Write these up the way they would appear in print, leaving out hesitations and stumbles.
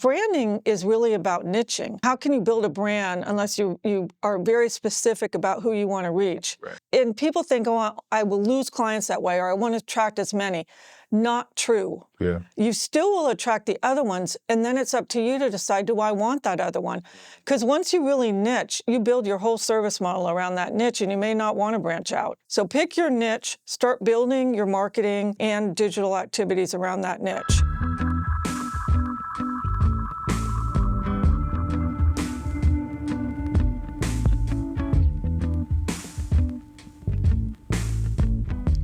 Branding is really about niching. How can you build a brand unless you are very specific about who you want to reach? Right. And people think, oh, I will lose clients that way, or I want to attract as many. Not true. Yeah. You still will attract the other ones, and then it's up to you to decide, do I want that other one? Because once you really niche, you build your whole service model around that niche, and you may not want to branch out. So pick your niche, start building your marketing and digital activities around that niche.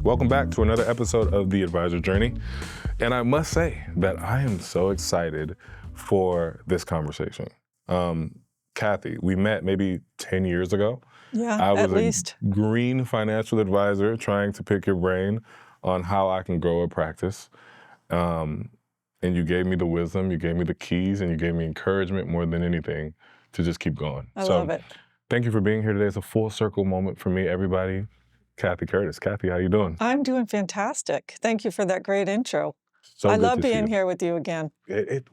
Welcome back to another episode of The Advisor Journey. And I must say that I am so excited for this conversation. Cathy, we met maybe 10 years ago. Yeah, I was at least. a green financial advisor trying to pick your brain on how I can grow a practice. And you gave me the wisdom, you gave me the keys, and you gave me encouragement more than anything to just keep going. I love it. Thank you for being here today. It's a full circle moment for me, everybody. Cathy Curtis. Cathy, how you doing? I'm doing fantastic. Thank you for that great intro. So I good love to see being you. here with you again.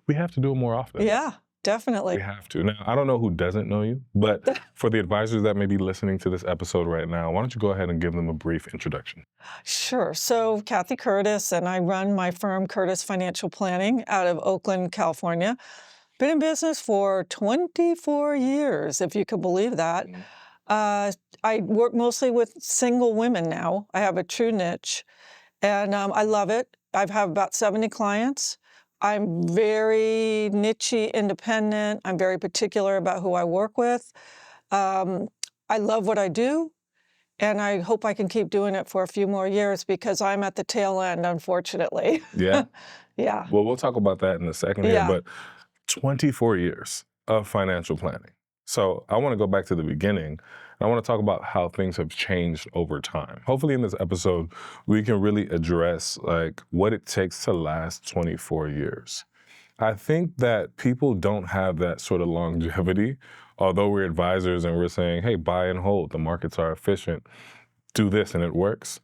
We have to do it more often. Yeah, definitely. We have to. Now, I don't know who doesn't know you, but for the advisors that may be listening to this episode right now, why don't you go ahead and give them a brief introduction? Sure. So Cathy Curtis, and I run my firm, Curtis Financial Planning, out of Oakland, California. Been in business for 24 years, if you could believe that. I work mostly with single women now. I have a true niche, and I love it. I have about 70 clients. I'm very niche-y, independent. I'm very particular about who I work with. I love what I do, and I hope I can keep doing it for a few more years because I'm at the tail end, unfortunately. Yeah? Yeah. Well, we'll talk about that in a second here, Yeah. but 24 years of financial planning. So I want to go back to the beginning, and I want to talk about how things have changed over time. Hopefully in this episode, we can really address like what it takes to last 24 years. I think that people don't have that sort of longevity, although we're advisors and we're saying, hey, buy and hold, the markets are efficient, do this and it works.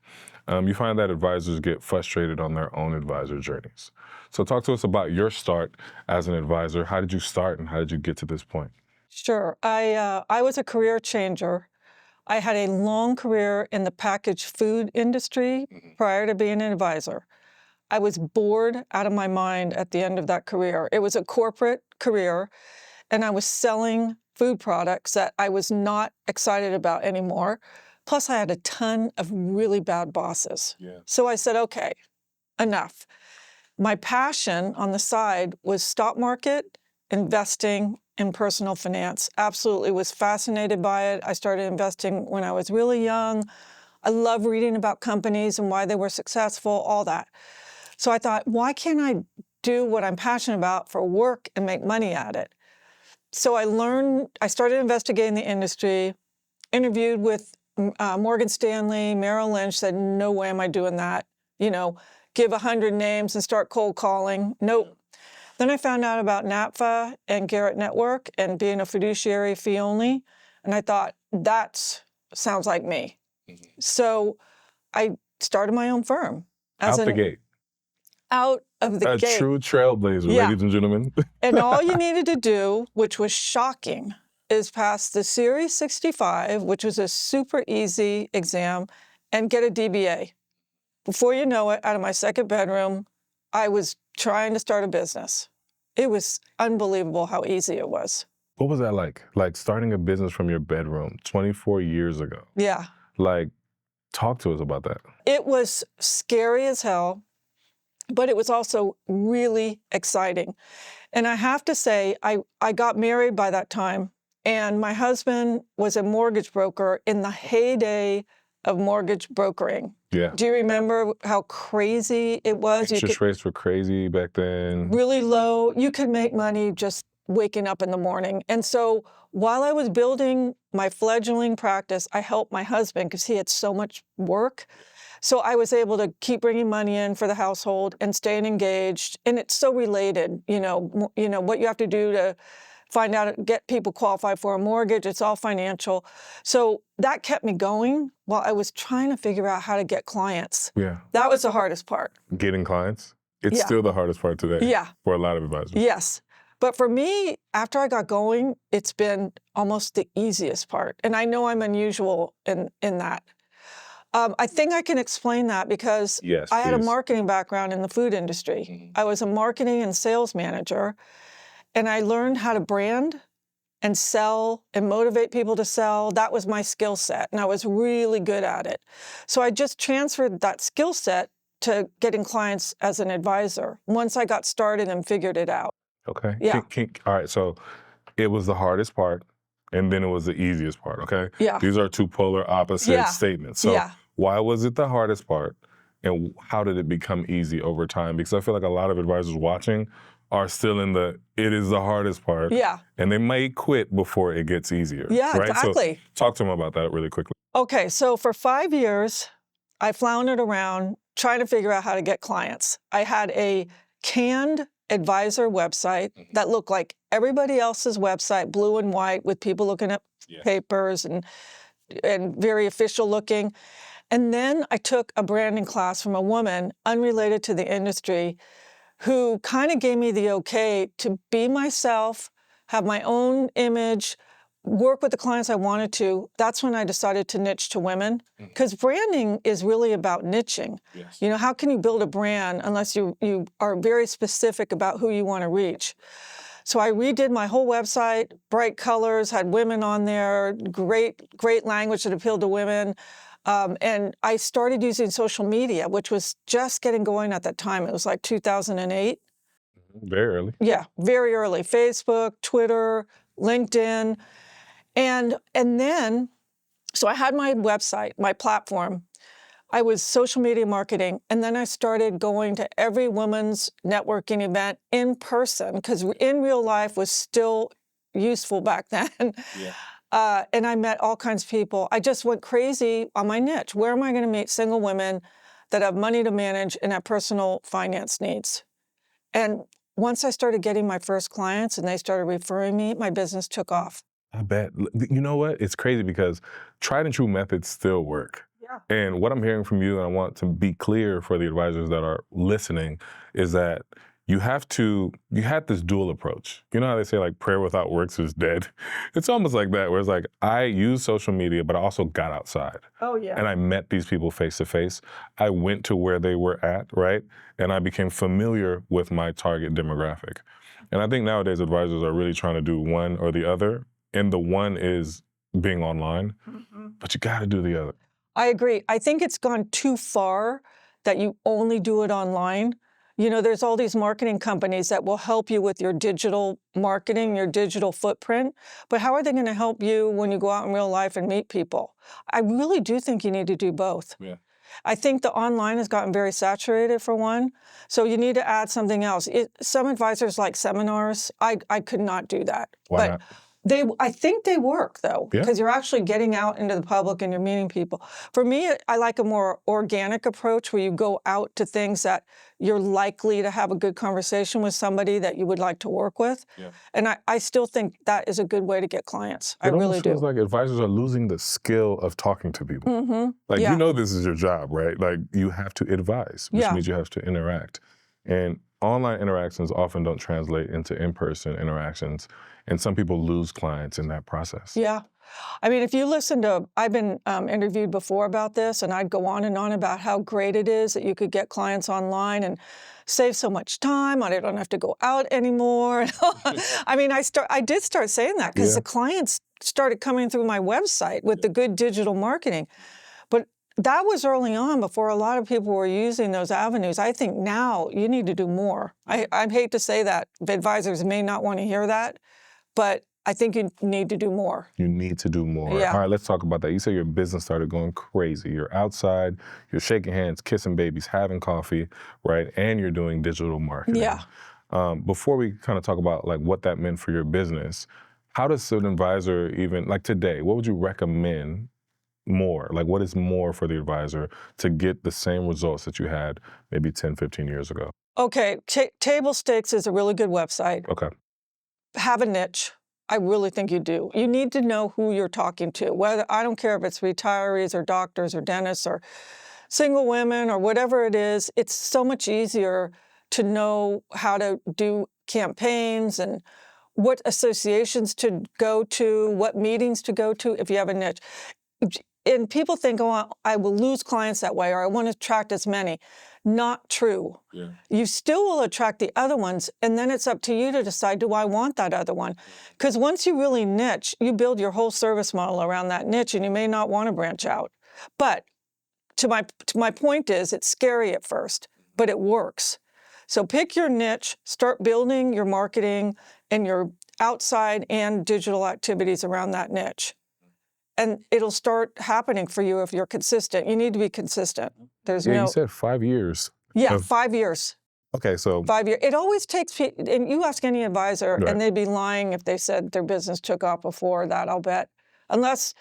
You find that advisors get frustrated on their own advisor journeys. So talk to us about your start as an advisor. How did you start and how did you get to this point? Sure. I was a career changer. I had a long career in the packaged food industry prior to being an advisor. I was bored out of my mind at the end of that career. It was a corporate career, and I was selling food products that I was not excited about anymore. Plus, I had a ton of really bad bosses. Yeah. So I said, okay, enough. My passion on the side was stock market, investing, in personal finance. Absolutely was fascinated by it. I started investing when I was really young. I love reading about companies and why they were successful, all that. So I thought, why can't I do what I'm passionate about for work and make money at it? So I started investigating the industry, interviewed with Morgan Stanley, Merrill Lynch, said, no way am I doing that. Give 100 names and start cold calling. Nope. Then I found out about NAPFA and Garrett Network and being a fiduciary fee only. And I thought, that sounds like me. So I started my own firm. Out the gate. Out of the gate. A true trailblazer, Yeah. ladies and gentlemen. And all you needed to do, which was shocking, is pass the Series 65, which was a super easy exam, and get a DBA. Before you know it, out of my second bedroom, I was trying to start a business. It was unbelievable how easy it was. What was that like? Like starting a business from your bedroom 24 years ago. Yeah. Like, talk to us about that. It was scary as hell, but it was also really exciting. And I have to say, I got married by that time, and my husband was a mortgage broker in the heyday of mortgage brokering. Yeah. Do you remember how crazy it was? Interest rates were crazy back then. Really low. You could make money just waking up in the morning. And so while I was building my fledgling practice, I helped my husband because he had so much work. So I was able to keep bringing money in for the household and staying engaged. And it's so related, what you have to do to find out, get people qualified for a mortgage. It's all financial. So that kept me going while I was trying to figure out how to get clients. Yeah. That was the hardest part. Getting clients? It's Yeah. still the hardest part today. Yeah. For a lot of advisors. Yes. But for me, after I got going, it's been almost the easiest part. And I know I'm unusual in that. I think I can explain that because Yes, I had a please. marketing background in the food industry. I was a marketing and sales manager, and I learned how to brand and sell and motivate people to sell. That was my skill set, and I was really good at it. So I just transferred that skill set to getting clients as an advisor once I got started and figured it out. Okay. Yeah. All right. So it was the hardest part, and then it was the easiest part. Okay. Yeah. These are two polar opposite Yeah. statements. So Yeah. why was it the hardest part, and how did it become easy over time? Because I feel like a lot of advisors watching are still in the it is the hardest part. Yeah. And they might quit before it gets easier. Yeah, right? exactly. So talk to them about that really quickly. Okay, so for 5 years, I floundered around trying to figure out how to get clients. I had a canned advisor website that looked like everybody else's website, blue and white, with people looking at papers and very official looking. And then I took a branding class from a woman unrelated to the industry who kind of gave me the okay to be myself, have my own image, work with the clients I wanted to. That's when I decided to niche to women, because branding is really about niching. Yes. You know, how can you build a brand unless you are very specific about who you want to reach? So I redid my whole website, bright colors, had women on there, great language that appealed to women. And I started using social media, which was just getting going at that time. It was like 2008. Very early. Yeah, very early. Facebook, Twitter, LinkedIn. And then, so I had my website, my platform. I was social media marketing. And then I started going to every women's networking event in person, because in real life was still useful back then. Yeah. And I met all kinds of people. I just went crazy on my niche. Where am I going to meet single women that have money to manage and have personal finance needs? And once I started getting my first clients and they started referring me, my business took off. I bet. You know what? It's crazy because tried and true methods still work. Yeah. And what I'm hearing from you, and I want to be clear for the advisors that are listening, is that you had this dual approach. You know how they say like prayer without works is dead? It's almost like that, where it's like I used social media, but I also got outside. Oh, yeah. And I met these people face to face. I went to where they were at, right? And I became familiar with my target demographic. And I think nowadays advisors are really trying to do one or the other. And the one is being online, but you got to do the other. I agree. I think it's gone too far that you only do it online. You know, there's all these marketing companies that will help you with your digital marketing, your digital footprint, but how are they going to help you when you go out in real life and meet people? I really do think you need to do both. Yeah. I think the online has gotten very saturated, for one, so you need to add something else. Some advisors like seminars. I could not do that. Why not? I think they work, though, Yeah. because you're actually getting out into the public and you're meeting people. For me, I like a more organic approach where you go out to things that you're likely to have a good conversation with somebody that you would like to work with. Yeah. And I still think that is a good way to get clients. I It really almost do. feels like advisors are losing the skill of talking to people. Like, Yeah. you know this is your job, right? Like, you have to advise, which Yeah. means you have to interact. And online interactions often don't translate into in-person interactions. And some people lose clients in that process. Yeah. I mean, if you listen to, I've been interviewed before about this, and I'd go on and on about how great it is that you could get clients online and save so much time. I don't have to go out anymore. I mean, I did start saying that because the clients started coming through my website with the good digital marketing. But that was early on, before a lot of people were using those avenues. I think now you need to do more. I hate to say that. Advisors may not want to hear that, but I think you need to do more. You need to do more. Yeah. All right, let's talk about that. You said your business started going crazy. You're outside, you're shaking hands, kissing babies, having coffee, right? And you're doing digital marketing. Yeah. Before we kind of talk about like what that meant for your business, how does an advisor even, like today, what would you recommend more? Like what is more for the advisor to get the same results that you had maybe 10, 15 years ago? Okay, Table Stakes is a really good website. Okay. Have a niche. I really think you do. You need to know who you're talking to. I don't care if it's retirees or doctors or dentists or single women or whatever it is. It's so much easier to know how to do campaigns and what associations to go to, what meetings to go to if you have a niche. And people think, oh, I will lose clients that way, or I want to attract as many. Not true. Yeah. You still will attract the other ones, and then it's up to you to decide, do I want that other one? Because once you really niche, you build your whole service model around that niche, and you may not want to branch out. But to my point is, it's scary at first, but it works. So pick your niche, start building your marketing and your outside and digital activities around that niche. And it'll start happening for you if you're consistent. You need to be consistent. There's You said 5 years. Yeah, 5 years. Okay, so 5 years. It always takes, and you ask any advisor, Right. and they'd be lying if they said their business took off before that, I'll bet. Unless,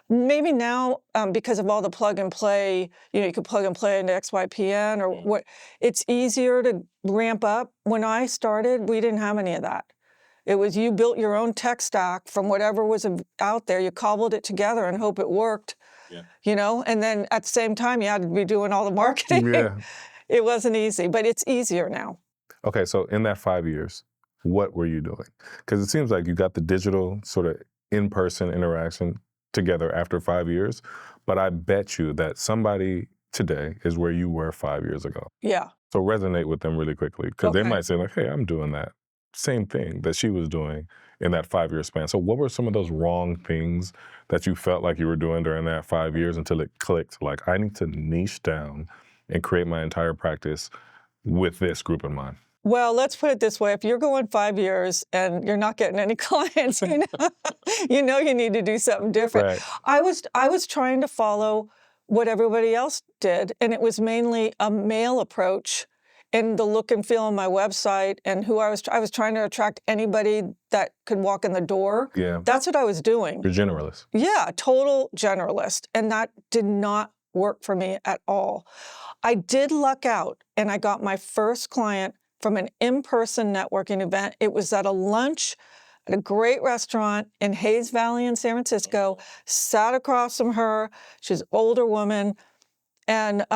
maybe now, because of all the plug and play, you can plug and play into XYPN or what, it's easier to ramp up. When I started, we didn't have any of that. It was you built your own tech stack from whatever was out there. You cobbled it together and hope it worked, and then at the same time, you had to be doing all the marketing. Yeah. It wasn't easy, but it's easier now. Okay, so in that 5 years, what were you doing? Because it seems like you got the digital sort of in-person interaction together after 5 years, but I bet you that somebody today is where you were 5 years ago. Yeah. So resonate with them really quickly, because they Okay. might say like, hey, I'm doing that same thing that she was doing in that 5 year span. So what were some of those wrong things that you felt like you were doing during that 5 years until it clicked? Like, I need to niche down and create my entire practice with this group in mind. Well, let's put it this way. If you're going 5 years and you're not getting any clients, you need to do something different. Right. I was trying to follow what everybody else did, and it was mainly a male approach and the look and feel on my website and who I was trying to attract anybody that could walk in the door. Yeah. That's what I was doing. You're generalist. Yeah, total generalist. And that did not work for me at all. I did luck out, and I got my first client from an in-person networking event. It was at a lunch at a great restaurant in Hayes Valley in San Francisco. Sat across from her. She's an older woman. And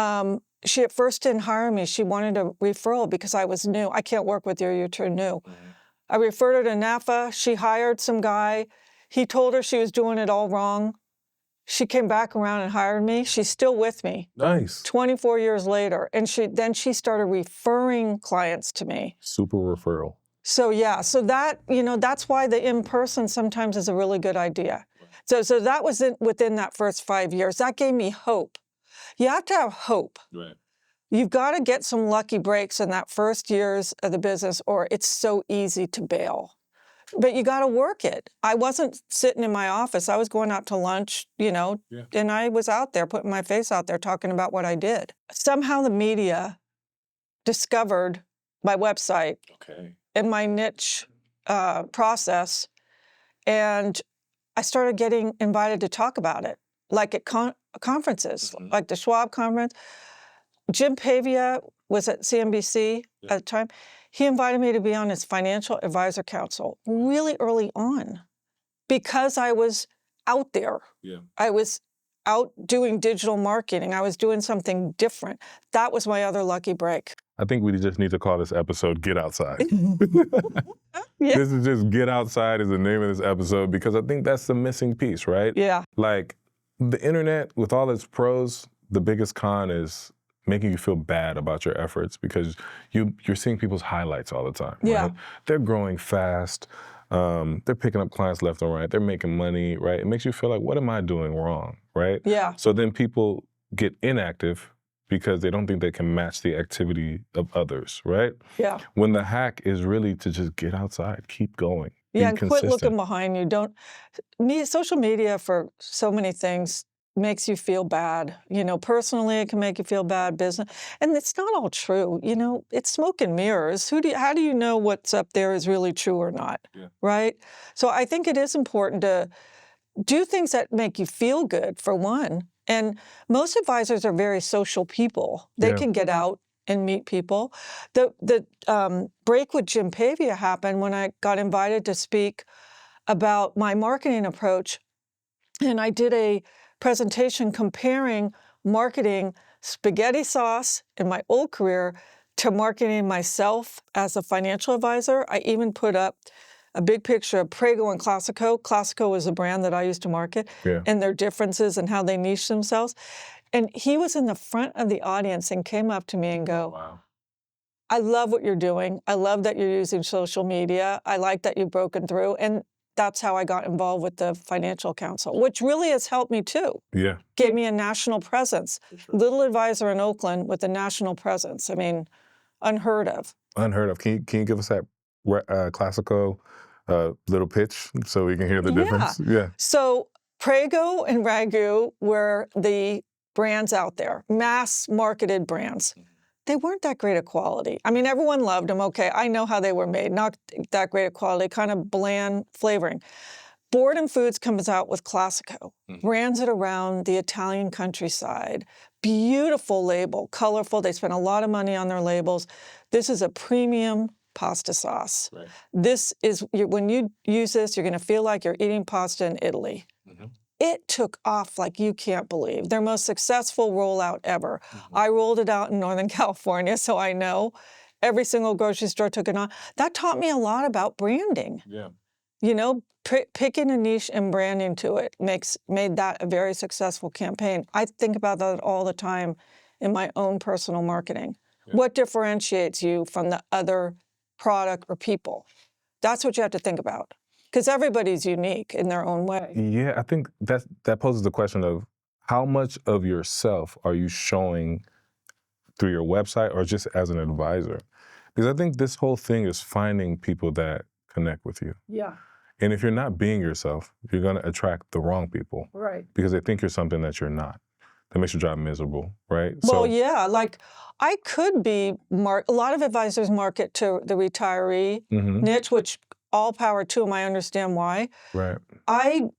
she at first didn't hire me. She wanted a referral because I was new. I can't work with you, you're too new. I referred her to NAFA. She hired some guy. He told her she was doing it all wrong. She came back around and hired me. She's still with me. Nice. 24 years later. And she started referring clients to me. Super referral. So yeah, so that, that's why the in-person sometimes is a really good idea. So that was within that first 5 years. That gave me hope. You have to have hope. Right. You've got to get some lucky breaks in that first years of the business, or it's so easy to bail. But you got to work it. I wasn't sitting in my office. I was going out to lunch, and I was out there putting my face out there talking about what I did. Somehow the media discovered my website and my niche process, and I started getting invited to talk about it, like at conferences, like the Schwab conference. Jim Pavia was at CNBC at the time. He invited me to be on his financial advisor council really early on because I was out there. Yeah. I was out doing digital marketing. I was doing something different. That was my other lucky break. I think we just need to call this episode Get Outside. Yeah. This is just Get Outside is the name of this episode, because I think that's the missing piece, right? Yeah. Like, the internet, with all its pros, the biggest con is making you feel bad about your efforts, because you're seeing people's highlights all the time. Right? Yeah. They're growing fast. They're picking up clients left and right. They're making money, right? It makes you feel like, what am I doing wrong, right? Yeah. So then people get inactive because they don't think they can match the activity of others, right? Yeah. When the hack is really to just get outside, keep going. Yeah, and quit looking behind you. Social media for so many things makes you feel bad. Personally, it can make you feel bad, business. And it's not all true. It's smoke and mirrors. How do you know what's up there is really true or not, right? So I think it is important to do things that make you feel good, for one. And most advisors are very social people. They can get out and meet people. The break with Jim Pavia happened when I got invited to speak about my marketing approach. And I did a presentation comparing marketing spaghetti sauce in my old career to marketing myself as a financial advisor, I even put up a big picture of Prego and Classico. Classico was a brand that I used to market, Yeah. and their differences and how they niche themselves. And he was in the front of the audience and came up to me and go, Wow. I love what you're doing. I love that you're using social media. I like that you've broken through. And that's how I got involved with the Financial Council, which really has helped me too. Yeah. Gave me a national presence. Sure. Little advisor in Oakland with a national presence. I mean, unheard of. Unheard of. Can you give us that Classico little pitch so we can hear the difference? Yeah. So Prego and Ragu were the brands out there, mass marketed brands. They weren't that great of quality. I mean, everyone loved them. Okay, I know how they were made. Not that great of quality, kind of bland flavoring. Borden Foods comes out with Classico, brands it around the Italian countryside. Beautiful label, colorful. They spent a lot of money on their labels. This is a premium pasta sauce. Right. This is, when you use this, you're going to feel like you're eating pasta in Italy. It took off like you can't believe. Their most successful rollout ever. I rolled it out in Northern California, so I know. Every single grocery store took it on. That taught me a lot about branding. Yeah. You know, picking a niche and branding to it made that a very successful campaign. I think about that all the time in my own personal marketing. Yeah. What differentiates you from the other product or people? That's what you have to think about. Because everybody's unique in their own way. Yeah, I think that poses the question of how much of yourself are you showing through your website or just as an advisor? Because I think this whole thing is finding people that connect with you. Yeah. And if you're not being yourself, you're going to attract the wrong people. Right. Because they think you're something that you're not. That makes your job miserable, right? Well, yeah, like I could be, a lot of advisors market to the retiree niche, which all power to them, I understand why. Right. I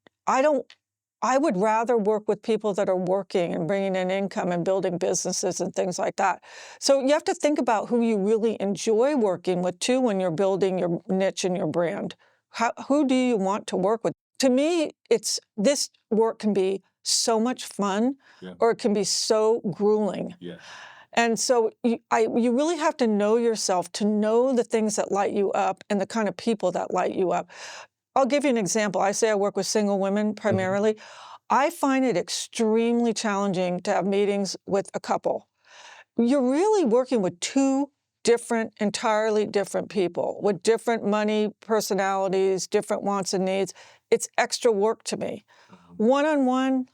would rather work with people that are working and bringing in income and building businesses and things like that. So you have to think about who you really enjoy working with too when you're building your niche and your brand. Who do you want to work with? To me, this work can be so much fun, or it can be so grueling. Yeah. And so you really have to know yourself to know the things that light you up and the kind of people that light you up. I'll give you an example. I say I work with single women primarily. I find it extremely challenging to have meetings with a couple. You're really working with two entirely different people with different money personalities, different wants and needs. It's extra work to me. One-on-one,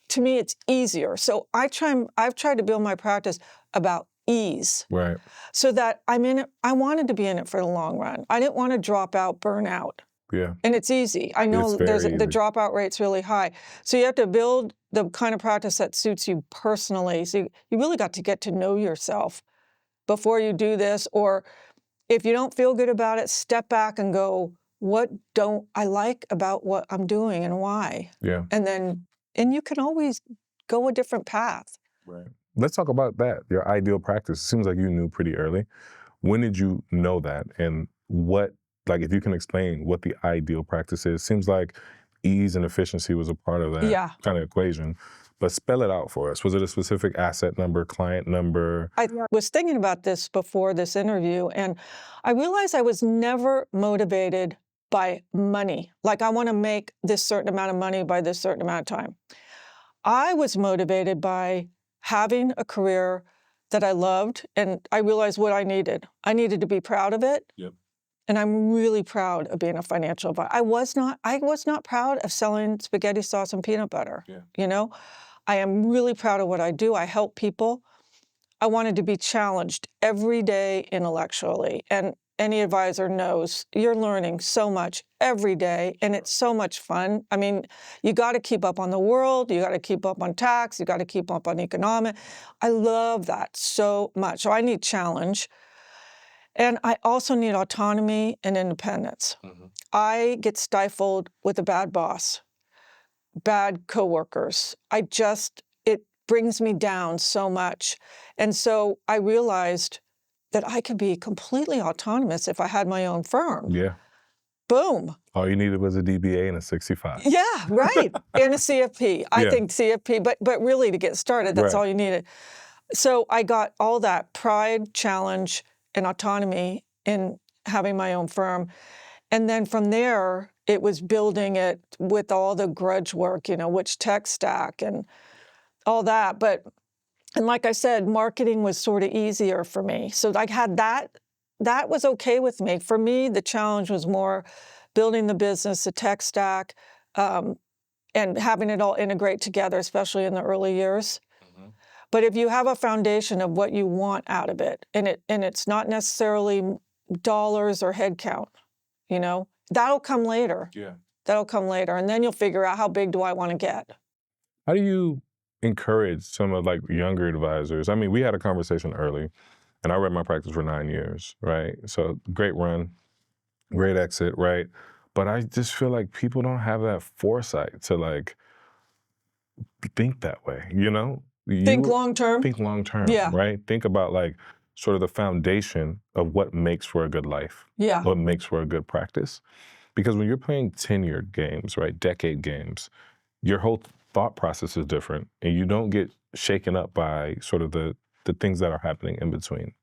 to me, it's easier. So I've tried to build my practice about ease. Right. So that I'm in it, I wanted to be in it for the long run. I didn't want to drop out, burn out. Yeah. And it's easy. I know the dropout rate's really high. So you have to build the kind of practice that suits you personally. So you really got to get to know yourself before you do this. Or if you don't feel good about it, step back and go, what don't I like about what I'm doing and why? Yeah. And you can always go a different path. Right. Let's talk about that, your ideal practice. It seems like you knew pretty early. When did you know that? And if you can explain what the ideal practice is, seems like ease and efficiency was a part of that kind of equation. But spell it out for us. Was it a specific asset number, client number? I was thinking about this before this interview, and I realized I was never motivated by money. Like, I want to make this certain amount of money by this certain amount of time. I was motivated by having a career that I loved, and I realized what I needed. I needed to be proud of it. Yep. And I'm really proud of being a financial advisor. I was not proud of selling spaghetti sauce and peanut butter. Yeah. You know, I am really proud of what I do. I help people. I wanted to be challenged every day intellectually. And any advisor knows you're learning so much every day, and it's so much fun. I mean, you got to keep up on the world. You got to keep up on tax. You got to keep up on economic. I love that so much. So I need challenge. And I also need autonomy and independence. I get stifled with a bad boss, bad coworkers. It brings me down so much. And so I realized that I could be completely autonomous if I had my own firm. Yeah. Boom. All you needed was a DBA and a 65. Yeah, right. And a CFP. I think CFP, but really to get started, that's all you needed. So I got all that pride, challenge, and autonomy in having my own firm. And then from there, it was building it with all the grudge work, which tech stack and all that. And like I said, marketing was sort of easier for me. So I had that. That was okay with me. For me, the challenge was more building the business, the tech stack, and having it all integrate together, especially in the early years. But if you have a foundation of what you want out of it, and it's not necessarily dollars or head count, that'll come later. Yeah. That'll come later. And then you'll figure out how big do I want to get. How do you encourage some of like younger advisors? I mean, we had a conversation early, and I ran my practice for 9 years, right? So great run, great exit, right? But I just feel like people don't have that foresight to like think that way, Think long term. Think long term, Yeah. right? Think about like sort of the foundation of what makes for a good life, Yeah. what makes for a good practice. Because when you're playing tenured games, right, decade games, your whole thought process is different, and you don't get shaken up by sort of the things that are happening in between.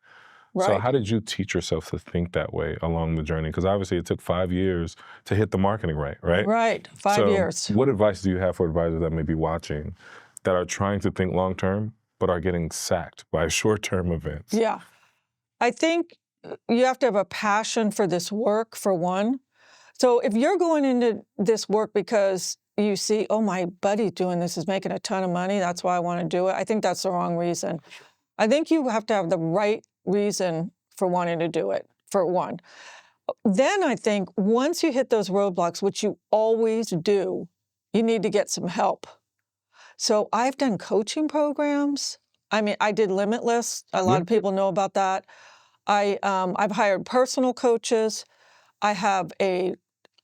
Right. So how did you teach yourself to think that way along the journey? Because obviously it took 5 years to hit the marketing right? Right, 5 years. What advice do you have for advisors that may be watching that are trying to think long-term but are getting sacked by short-term events? Yeah. I think you have to have a passion for this work, for one. So if you're going into this work because you see, oh, my buddy's doing this, is making a ton of money, that's why I want to do it, I think that's the wrong reason. I think you have to have the right reason for wanting to do it, for one. Then I think once you hit those roadblocks, which you always do, you need to get some help. So I've done coaching programs. I mean, I did Limitless. A lot of people know about that. I've hired personal coaches. I have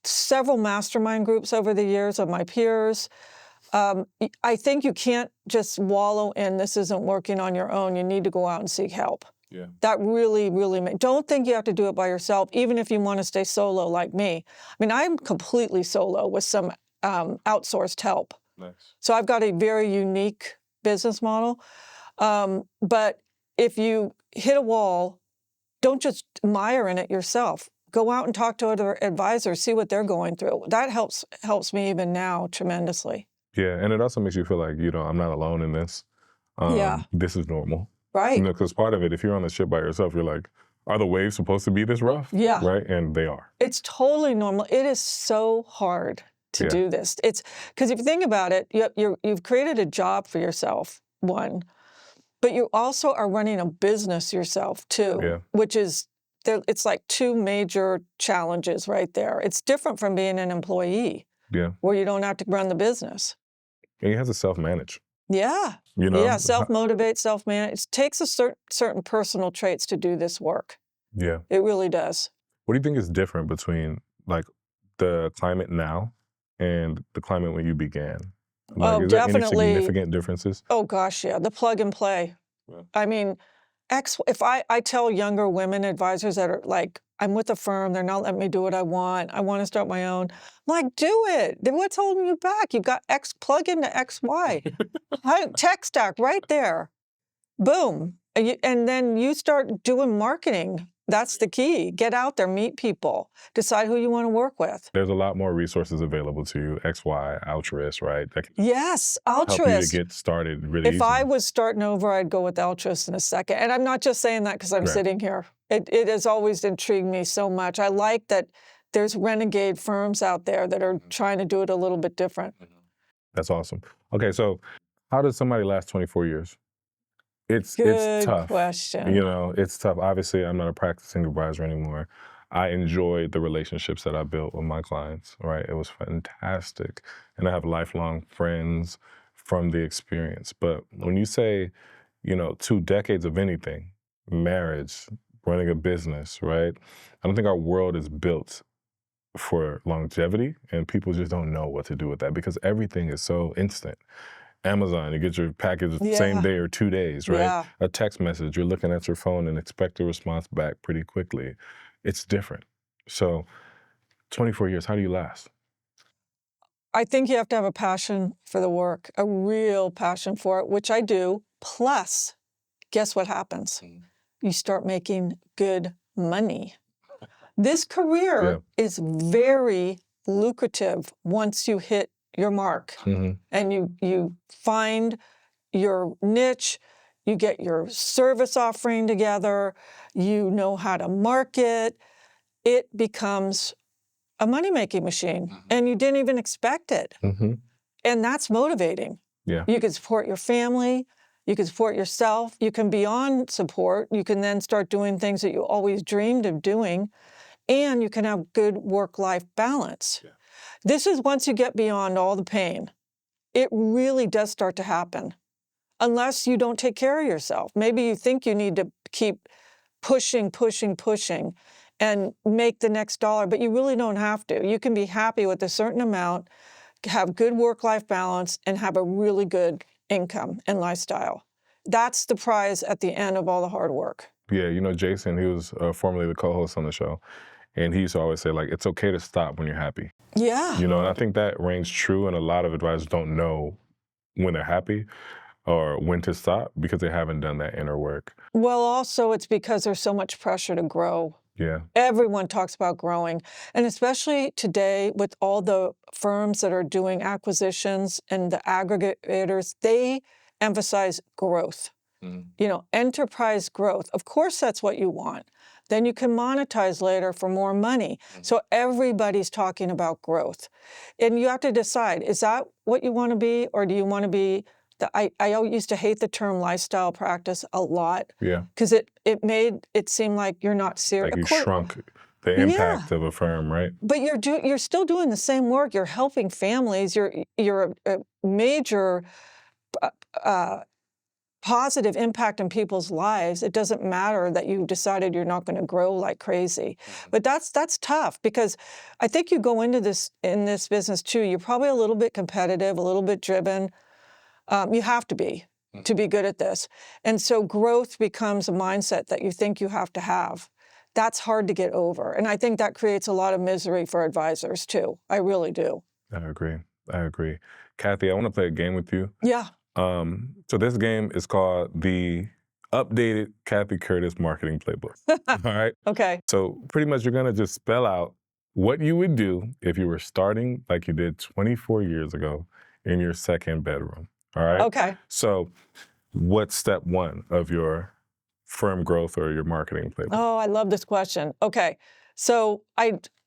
several mastermind groups over the years of my peers. I think you can't just wallow in this isn't working on your own. You need to go out and seek help. Yeah. That really, really, don't think you have to do it by yourself, even if you want to stay solo like me. I mean, I'm completely solo with some outsourced help. Nice. So I've got a very unique business model. But if you hit a wall, don't just mire in it yourself. Go out and talk to other advisors, see what they're going through. That helps me even now tremendously. Yeah, and it also makes you feel like, I'm not alone in this. Yeah. This is normal. Right. Because part of it, if you're on the ship by yourself, you're like, are the waves supposed to be this rough? Yeah. Right? And they are. It's totally normal. It is so hard to do this. It's because if you think about it, you've created a job for yourself, one, but you also are running a business yourself too, which is, it's like two major challenges right there. It's different from being an employee, where you don't have to run the business. And you have to self-manage. Yeah. Yeah, self-motivate, self-manage. It takes a certain personal traits to do this work. Yeah. It really does. What do you think is different between like the climate now and the climate when you began? Like, is definitely. there any significant differences? Oh gosh, yeah. The plug and play. Yeah. I mean, if I tell younger women advisors that are like, I'm with a firm, they're not letting me do what I want to start my own. I'm like, do it. Then what's holding you back? You've got plug into XY. Tech stack right there. Boom. And then you start doing marketing. That's the key. Get out there, meet people, decide who you want to work with. There's a lot more resources available to you, XY, Altruist, right? Yes, Altruist. Help you to get started really easy. If I was starting over, I'd go with Altruist in a second. And I'm not just saying that because I'm sitting here. It has always intrigued me so much. I like that there's renegade firms out there that are trying to do it a little bit different. That's awesome. Okay, so how does somebody last 24 years? It's tough. Good question. It's tough. Obviously, I'm not a practicing advisor anymore. I enjoyed the relationships that I built with my clients, right? It was fantastic. And I have lifelong friends from the experience. But when you say, 2 decades of anything, marriage, running a business, right? I don't think our world is built for longevity, and people just don't know what to do with that because everything is so instant. Amazon, you get your package the same day or 2 days, right? Yeah. A text message, you're looking at your phone and expect a response back pretty quickly. It's different. So 24 years, how do you last? I think you have to have a passion for the work, a real passion for it, which I do. Plus, guess what happens? You start making good money. This career is very lucrative once you hit your mark and you find your niche, you get your service offering together, you know how to market, it becomes a money-making machine, and you didn't even expect it. And that's motivating. Yeah. You can support your family, you can support yourself, you can beyond support, you can then start doing things that you always dreamed of doing, and you can have good work-life balance. Yeah. This is once you get beyond all the pain, it really does start to happen. Unless you don't take care of yourself. Maybe you think you need to keep pushing, and make the next dollar, but you really don't have to. You can be happy with a certain amount, have good work-life balance, and have a really good income and lifestyle. That's the prize at the end of all the hard work. Yeah, you know, Jason, he was formerly the co-host on the show, and he used to always say, like, it's okay to stop when you're happy. Yeah. You know, and I think that rings true, and a lot of advisors don't know when they're happy or when to stop because they haven't done that inner work. Well, also it's because there's so much pressure to grow. Yeah. Everyone talks about growing. And especially today with all the firms that are doing acquisitions and the aggregators, they emphasize growth. You know, enterprise growth. Of course, that's what you want. Then you can monetize later for more money. So everybody's talking about growth. And you have to decide, is that what you want to be, or do you want to be I used to hate the term lifestyle practice a lot. Yeah. Because it made it seem like you're not serious. Like you shrunk the impact of a firm, right? But you're still doing the same work. You're helping families. You're a major positive impact in people's lives. It doesn't matter that you decided you're not going to grow like crazy. But that's tough, because I think you go into this in this business too. You're probably a little bit competitive, a little bit driven. You have to be good at this. And so growth becomes a mindset that you think you have to have. That's hard to get over. And I think that creates a lot of misery for advisors too. I really do. I agree. Cathy, I want to play a game with you. Yeah. So this game is called the updated Cathy Curtis marketing playbook. All right? Okay. So pretty much you're going to just spell out what you would do if you were starting like you did 24 years ago in your second bedroom. All right? Okay. So what's step one of your firm growth or your marketing playbook? Oh, I love this question. Okay. So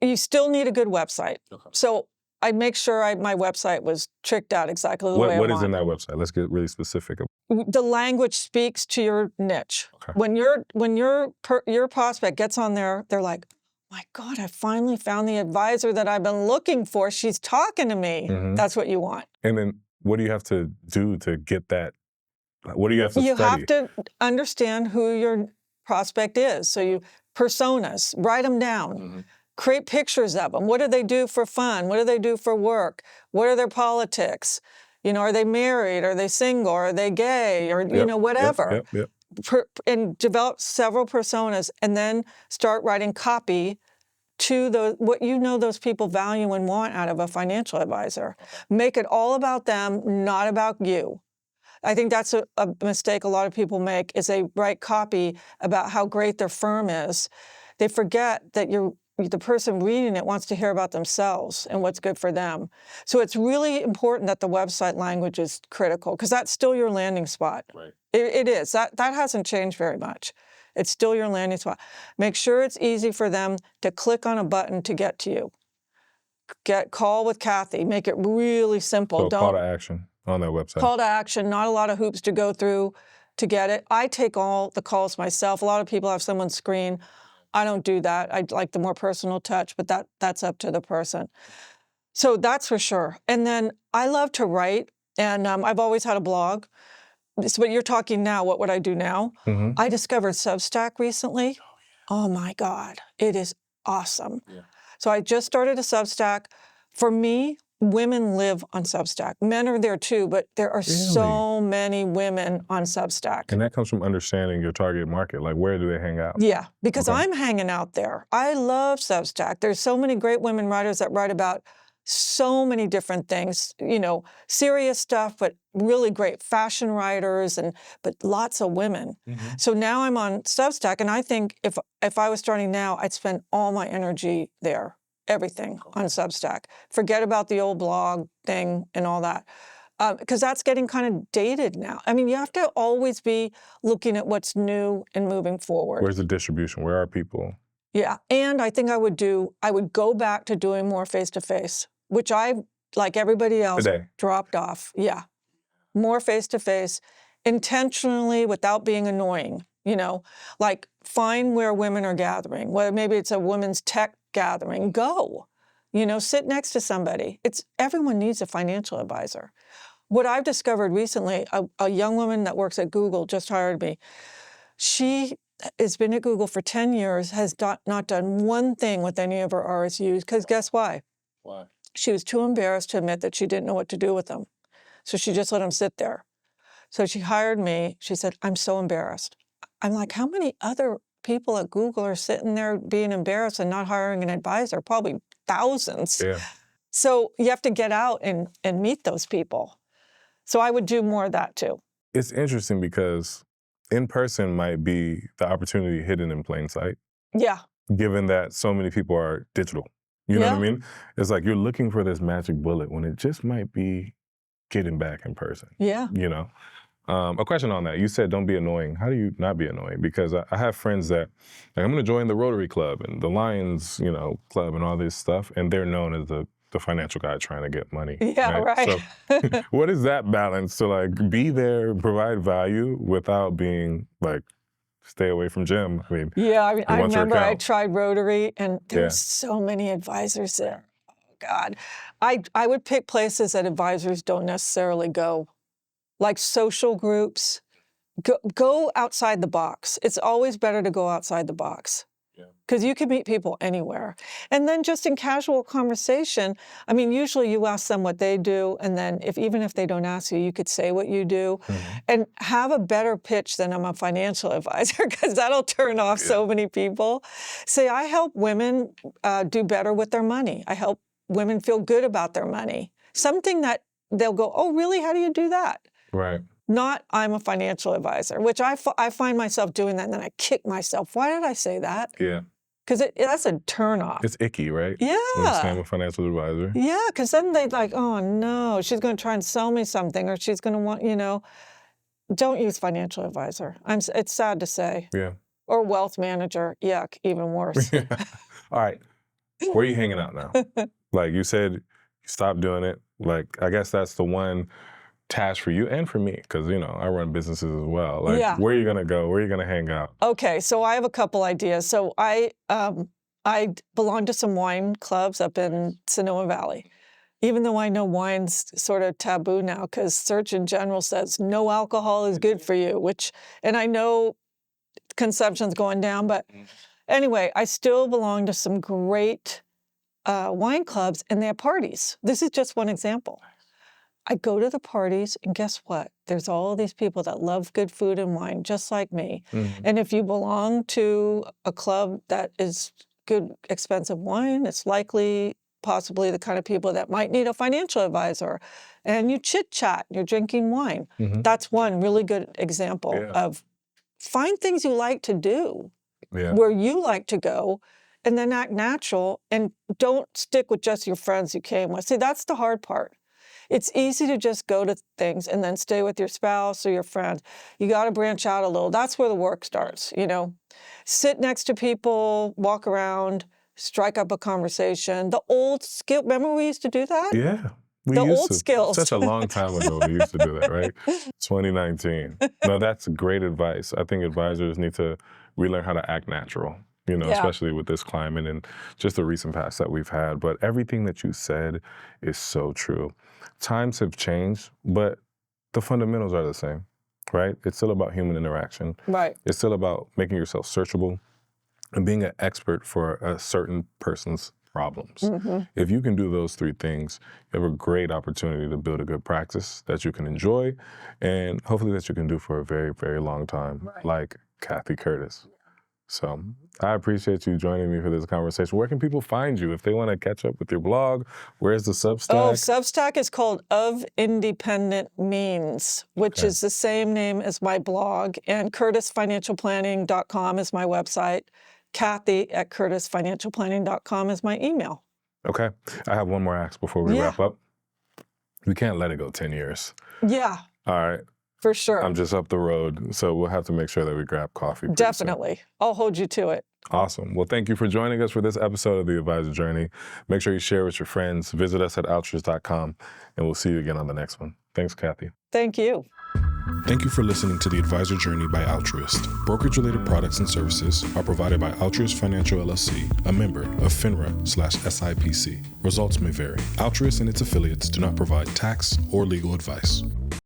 you still need a good website. Okay. So I make sure my website was tricked out exactly the way I want. What is in that website? Let's get really specific. The language speaks to your niche. Okay. When your prospect gets on there, they're like, my God, I finally found the advisor that I've been looking for. She's talking to me. That's what you want. And then what do you have to do to get that? What do you have to study? You have to understand who your prospect is. So you personas, write them down. Create pictures of them. What do they do for fun? What do they do for work? What are their politics? You know, are they married? Are they single? Are they gay? Or, you know, whatever. And develop several personas, and then start writing copy to what you know those people value and want out of a financial advisor. Make it all about them, not about you. I think that's a mistake a lot of people make, is they write copy about how great their firm is. They forget that the person reading it wants to hear about themselves and what's good for them. So it's really important that the website language is critical, because that's still your landing spot. Right. It is. That hasn't changed very much. It's still your landing spot. Make sure it's easy for them to click on a button to get to you. Call with Cathy. Make it really simple. So call to action on that website. Call to action. Not a lot of hoops to go through to get it. I take all the calls myself. A lot of people have someone screen. I don't do that. I like the more personal touch, but that's up to the person. So that's for sure. And then I love to write, and I've always had a blog. So what you're talking now, what would I do now? I discovered Substack recently. Oh my God, it is awesome. Yeah. So I just started a Substack. For me, women live on Substack. Men are there too, but there are so many women on Substack. And that comes from understanding your target market. Like, where do they hang out? Yeah, because I'm hanging out there. I love Substack. There's so many great women writers that write about so many different things, serious stuff, but really great fashion writers, but lots of women. So now I'm on Substack, and I think if I was starting now, I'd spend all my energy there, everything on Substack. Forget about the old blog thing and all that. Because that's getting kind of dated now. I mean, you have to always be looking at what's new and moving forward. Where's the distribution? Where are people? Yeah, and I think I would go back to doing more face-to-face, which I, like everybody else, dropped off. Yeah, more face-to-face, intentionally without being annoying, like find where women are gathering, whether maybe it's a women's tech gathering, go, sit next to somebody. Everyone needs a financial advisor. What I've discovered recently, a young woman that works at Google just hired me. She has been at Google for 10 years, has not done one thing with any of her RSUs, because guess why? Why? She was too embarrassed to admit that she didn't know what to do with them. So she just let them sit there. So she hired me. She said, I'm so embarrassed. I'm like, how many other people at Google are sitting there being embarrassed and not hiring an advisor? Probably thousands. Yeah. So you have to get out and meet those people. So I would do more of that too. It's interesting because in person might be the opportunity hidden in plain sight. Yeah. Given that so many people are digital. You know what I mean? It's like you're looking for this magic bullet when it just might be getting back in person. Yeah. A question on that. You said don't be annoying. How do you not be annoying? Because I have friends that, I'm going to join the Rotary Club and the Lions, Club and all this stuff, and they're known as the financial guy trying to get money. Yeah, right. So what is that balance to be there, provide value without being stay away from gym? I mean, yeah, I remember I tried Rotary and there's so many advisors there. Oh God. I would pick places that advisors don't necessarily go, like social groups. Go outside the box. It's always better to go outside the box. Because you can meet people anywhere. And then just in casual conversation, I mean, usually you ask them what they do, and then even if they don't ask you, you could say what you do, and have a better pitch than I'm a financial advisor, because that'll turn off so many people. Say, I help women do better with their money. I help women feel good about their money. Something that they'll go, oh, really? How do you do that? Right. Not, I'm a financial advisor, which I find myself doing that, and then I kick myself. Why did I say that? Yeah. Because that's a turnoff. It's icky, right? Yeah. When you say I'm a financial advisor. Yeah, because then they're like, oh, no, she's going to try and sell me something, or she's going to want, don't use financial advisor. It's sad to say. Yeah. Or wealth manager. Yuck, even worse. All right. Where are you hanging out now? You said you stopped doing it. I guess that's the one task for you and for me, because I run businesses as well. Where are you gonna go? Where are you gonna hang out? Okay, so I have a couple ideas. So I belong to some wine clubs up in Sonoma Valley, even though I know wine's sort of taboo now, because Surgeon General says no alcohol is good for you, and I know consumption's going down, but anyway, I still belong to some great wine clubs, and they have parties. This is just one example. I go to the parties, and guess what? There's all these people that love good food and wine, just like me. And if you belong to a club that is good, expensive wine, it's possibly the kind of people that might need a financial advisor. And you chit-chat, you're drinking wine. That's one really good example of find things you like to do, where you like to go, and then act natural, and don't stick with just your friends you came with. See, that's the hard part. It's easy to just go to things and then stay with your spouse or your friends. You got to branch out a little. That's where the work starts, Sit next to people, walk around, strike up a conversation. The old skill, remember we used to do that? Yeah. The old skills. Such a long time ago we used to do that, right? 2019. No, that's great advice. I think advisors need to relearn how to act natural. Especially with this climate and just the recent past that we've had. But everything that you said is so true. Times have changed, but the fundamentals are the same, right? It's still about human interaction. Right. It's still about making yourself searchable and being an expert for a certain person's problems. If you can do those three things, you have a great opportunity to build a good practice that you can enjoy and hopefully that you can do for a very, very long time, like Cathy Curtis. So I appreciate you joining me for this conversation. Where can people find you if they want to catch up with your blog? Where's the Substack? Oh, Substack is called Of Independent Means, which is the same name as my blog. And curtisfinancialplanning.com is my website. Cathy at curtisfinancialplanning.com is my email. Okay. I have one more ask before we wrap up. We can't let it go 10 years. Yeah. All right. For sure. I'm just up the road, so we'll have to make sure that we grab coffee. Definitely. I'll hold you to it. Awesome. Well, thank you for joining us for this episode of The Advisor Journey. Make sure you share with your friends. Visit us at altruist.com, and we'll see you again on the next one. Thanks, Cathy. Thank you. Thank you for listening to The Advisor Journey by Altruist. Brokerage-related products and services are provided by Altruist Financial LLC, a member of FINRA/SIPC. Results may vary. Altruist and its affiliates do not provide tax or legal advice.